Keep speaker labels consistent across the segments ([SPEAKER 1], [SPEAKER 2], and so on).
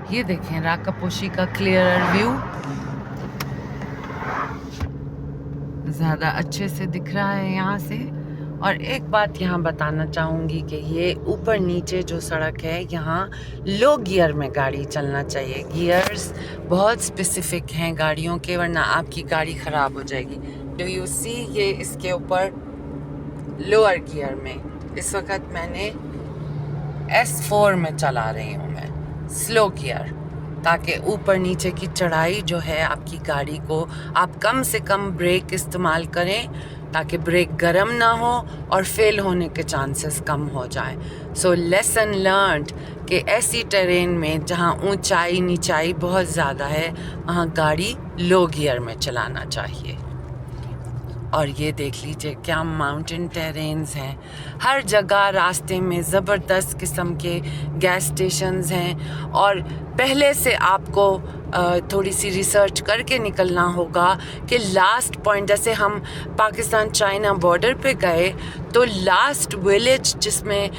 [SPEAKER 1] ये देखें राकापोशी का क्लियरर व्यू, ज़्यादा अच्छे से दिख रहा है यहाँ से। और एक बात यहाँ बताना चाहूँगी कि ये ऊपर नीचे जो सड़क है यहाँ लो गियर में गाड़ी चलना चाहिए। गियर्स बहुत स्पेसिफिक हैं गाड़ियों के, वरना आपकी गाड़ी ख़राब हो जाएगी। डू यू सी, ये इसके ऊपर लोअर गियर में, इस वक्त मैंने S4 में चला रही हूँ मैं, स्लो गियर, ताकि ऊपर नीचे की चढ़ाई जो है आपकी गाड़ी को आप कम से कम ब्रेक इस्तेमाल करें, ताकि ब्रेक गर्म ना हो और फेल होने के चांसेस कम हो जाएं। सो लेसन लर्नड कि ऐसी टेरेन में जहाँ ऊंचाई नीचाई बहुत ज़्यादा है वहाँ गाड़ी लो गियर में चलाना चाहिए। और ये देख लीजिए क्या माउंटेन टेरेन्स हैं, हर जगह रास्ते में ज़बरदस्त किस्म के गैस स्टेशंस हैं। और पहले से आपको थोड़ी सी रिसर्च करके निकलना होगा कि लास्ट पॉइंट, जैसे हम पाकिस्तान चाइना बॉर्डर पे गए तो लास्ट विलेज जिसमें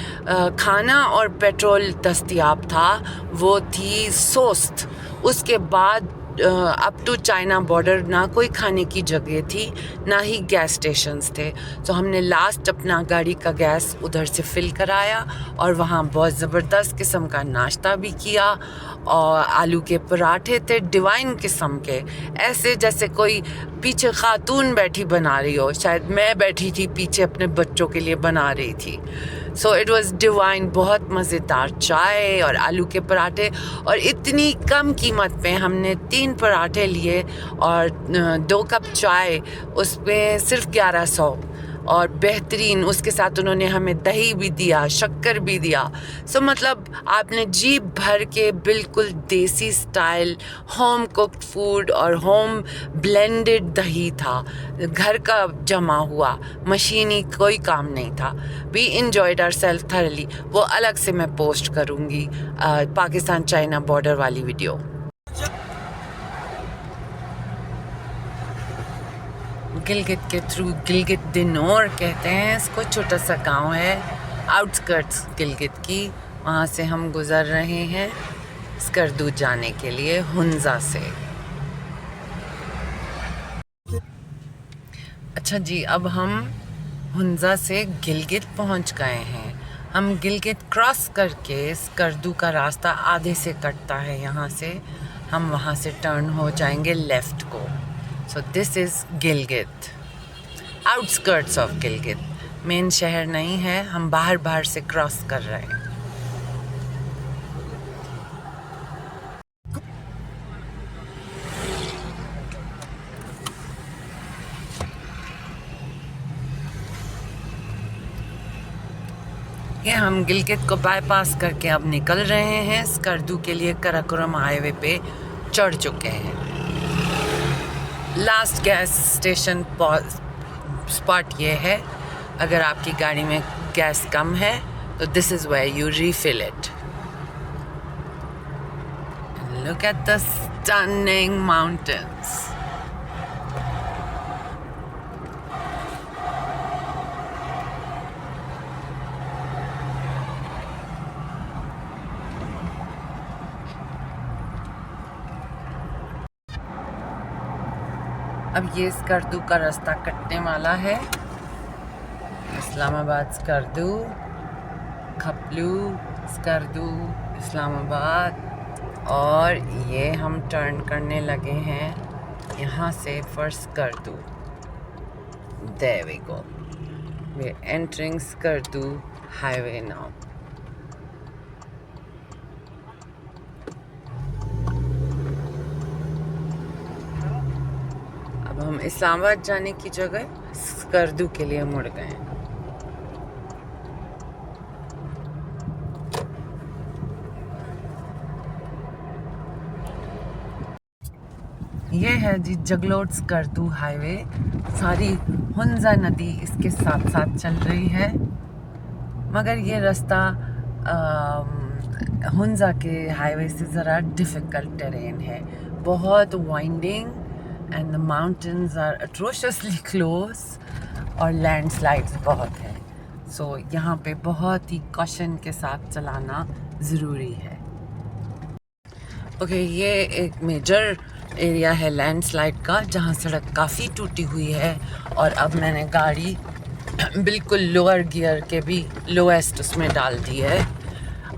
[SPEAKER 1] खाना और पेट्रोल दस्तयाब था वो थी सोस्त। उसके बाद अप टू चाइना बॉर्डर ना कोई खाने की जगह थी, ना ही गैस स्टेशंस थे। तो हमने लास्ट अपना गाड़ी का गैस उधर से फिल कराया और वहाँ बहुत ज़बरदस्त किस्म का नाश्ता भी किया। और आलू के पराठे थे डिवाइन किस्म के, ऐसे जैसे कोई पीछे खातून बैठी बना रही हो, शायद मैं बैठी थी पीछे अपने बच्चों के लिए बना रही थी। सो इट वॉज़ डिवाइन, बहुत मज़ेदार चाय और आलू के पराठे। और इतनी कम कीमत पे हमने 3 पराठे लिए और 2 कप चाय, उस पर सिर्फ 1100। और बेहतरीन उसके साथ उन्होंने हमें दही भी दिया, शक्कर भी दिया। सो मतलब आपने जी भर के बिल्कुल देसी स्टाइल होम कुक्ड फूड और होम ब्लेंडेड दही था, घर का जमा हुआ, मशीनी कोई काम नहीं था। We enjoyed our self thoroughly. वो अलग से मैं पोस्ट करूँगी पाकिस्तान चाइना बॉर्डर वाली वीडियो। गिलगित के थ्रू, गिलगित दिनोर कहते हैं इसको, छोटा सा गांव है आउटस्कर्ट्स गिलगित की। वहाँ से हम गुज़र रहे हैं स्कर्दू जाने के लिए हुंजा से। अच्छा जी, अब हम हुंजा से गिलगित पहुँच गए हैं। हम गिलगित क्रॉस करके स्कर्दू का रास्ता आधे से कटता है यहाँ से, हम वहाँ से टर्न हो जाएंगे लेफ़्ट को। So this is Gilgit, outskirts of Gilgit. Main शहर नहीं है, हम बाहर बाहर से क्रॉस कर रहे हैं। ये हम गिलगित को बाईपास करके अब निकल रहे हैं स्कर्दू के लिए। कराकोरम हाईवे पे चढ़ चुके हैं। लास्ट गैस स्टेशन स्पॉट ये है, अगर आपकी गाड़ी में गैस कम है तो this is where you refill it. Look at the stunning mountains. अब ये स्कर्दू का रास्ता कटने वाला है। इस्लामाबाद स्कर्दू, खपलू स्कर्दू इस्लामाबाद। और ये हम टर्न करने लगे हैं यहाँ से for Skardu. There we go, we are entering Skardu highway now. अब हम इस्लामाबाद जाने की जगह स्कर्दू के लिए मुड़ गए हैं। ये है जी जगलोट स्कर्दू हाईवे। सारी हुंजा नदी इसके साथ साथ चल रही है, मगर ये रास्ता हुंजा के हाईवे से ज़रा डिफ़िकल्ट टेरेन है, बहुत winding, and the mountains are atrociously close और लैंडस्लाइड्स बहुत हैं। सो यहाँ पे बहुत ही कॉशन के साथ चलाना ज़रूरी है। ओके, ये एक मेजर एरिया है लैंडस्लाइड का, जहाँ सड़क काफ़ी टूटी हुई है और अब मैंने गाड़ी बिल्कुल लोअर गियर के भी लोएस्ट उसमें डाल दी है।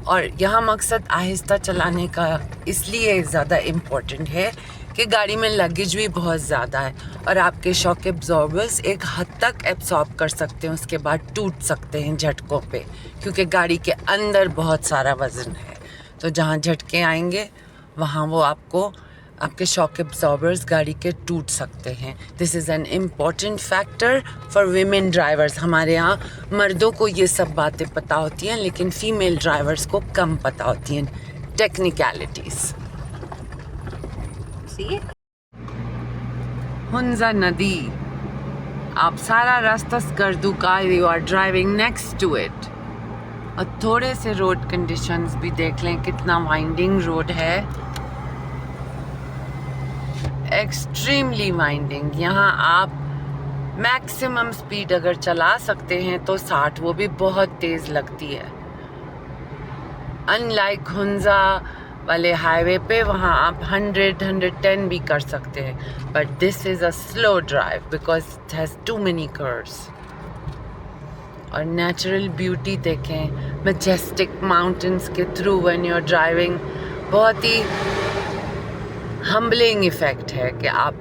[SPEAKER 1] और यहाँ मकसद आहिस्ता चलाने का इसलिए ज़्यादा इम्पोर्टेंट है कि गाड़ी में लगेज भी बहुत ज़्यादा है और आपके शॉक एब्जॉर्बर्स एक हद तक एब्सॉर्ब कर सकते हैं, उसके बाद टूट सकते हैं झटकों पे, क्योंकि गाड़ी के अंदर बहुत सारा वज़न है। तो जहाँ झटके आएंगे वहाँ वो आपके शॉक एब्जॉर्बर्स गाड़ी के टूट सकते हैं। This is an important factor for women drivers. हमारे यहाँ मर्दों को ये सब बातें पता होती हैं, लेकिन फीमेल ड्राइवर्स को कम पता होती हैं टेक्निकलिटीज़। हुंजा नदी, आप सारा रास्ता स्कर्दू का, you are driving next to it. और थोड़े से रोड कंडीशंस भी देख लें, कितना वाइंडिंग रोड है, एक्सट्रीमली वाइंडिंग। यहाँ आप मैक्सिमम स्पीड अगर चला सकते हैं तो 60, वो भी बहुत तेज़ लगती है। अनलाइक हुंजा वाले हाईवे पे वहाँ आप 100-110 भी कर सकते हैं, but this is a slow drive because it has too many curves. और नेचुरल ब्यूटी देखें, मैजेस्टिक माउंटेन्स के through when you are driving. बहुत ही हम्बलिंग इफ़ेक्ट है कि आप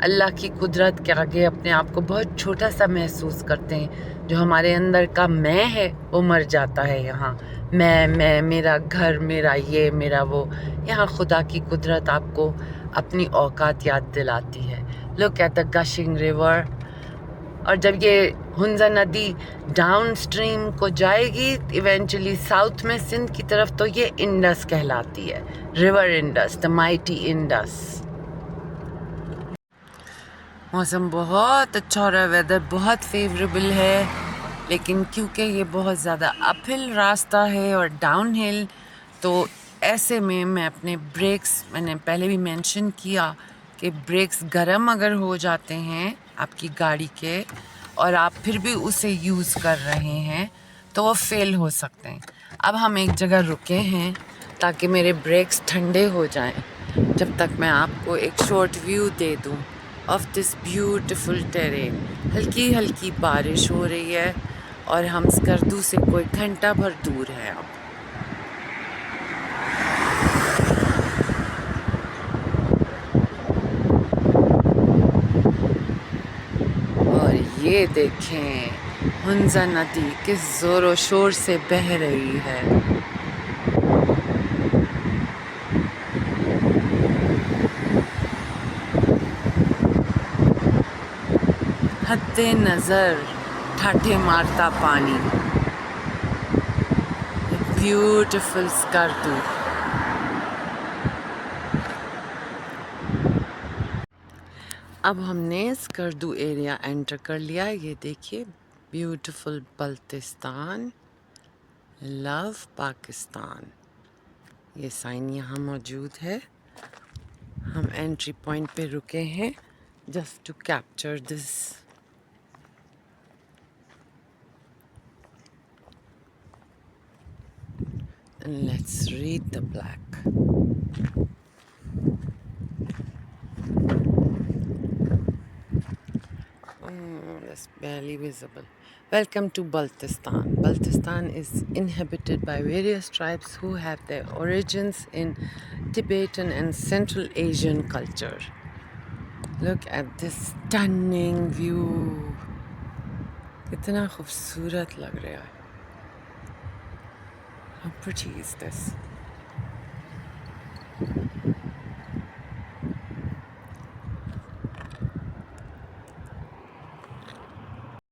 [SPEAKER 1] अल्लाह की कुदरत के आगे अपने आप को बहुत छोटा सा महसूस करते हैं। जो हमारे अंदर का मैं है वो मर जाता है यहाँ। मैं, मेरा घर, मेरा ये, मेरा वो। यहाँ खुदा की कुदरत आपको अपनी औकात याद दिलाती है। Look at the gushing river. और जब ये हुंजा नदी डाउन स्ट्रीम को जाएगी इवेंचुअली साउथ में सिंध की तरफ, तो ये इंडस कहलाती है, river Indus, the mighty Indus. मौसम बहुत अच्छा हो रहा है, वेदर बहुत फेवरेबल है, लेकिन क्योंकि ये बहुत ज़्यादा अपहिल रास्ता है और डाउन हिल, तो ऐसे में मैं अपने ब्रेक्स, मैंने पहले भी मेंशन किया कि ब्रेक्स गर्म अगर हो जाते हैं आपकी गाड़ी के और आप फिर भी उसे यूज़ कर रहे हैं तो वो फेल हो सकते हैं। अब हम एक जगह रुके हैं ताकि मेरे ब्रेक्स ठंडे हो जाएं, जब तक मैं आपको एक शॉर्ट व्यू दे दूं ऑफ दिस ब्यूटीफुल टेरेन। हल्की हल्की बारिश हो रही है और हम स्कर्दू से कोई घंटा भर दूर हैं अब। और ये देखें हुंजा नदी किस ज़ोरों शोर से बह रही है। हद्दे नज़र ठाठे मारता पानी, ब्यूटीफुल स्कर्दू। अब हमने स्कर्दू एरिया एंटर कर लिया। ये देखिए ब्यूटीफुल बल्तिस्तान, लव पाकिस्तान, ये साइन यहाँ मौजूद है। हम एंट्री पॉइंट पे रुके हैं just to capture this. And let's read the plaque. That's barely visible. Welcome to Baltistan. Baltistan is inhabited by various tribes who have their origins in Tibetan and Central Asian culture. Look at this stunning view. कितना खूबसूरत लग रहा है. How pretty is this?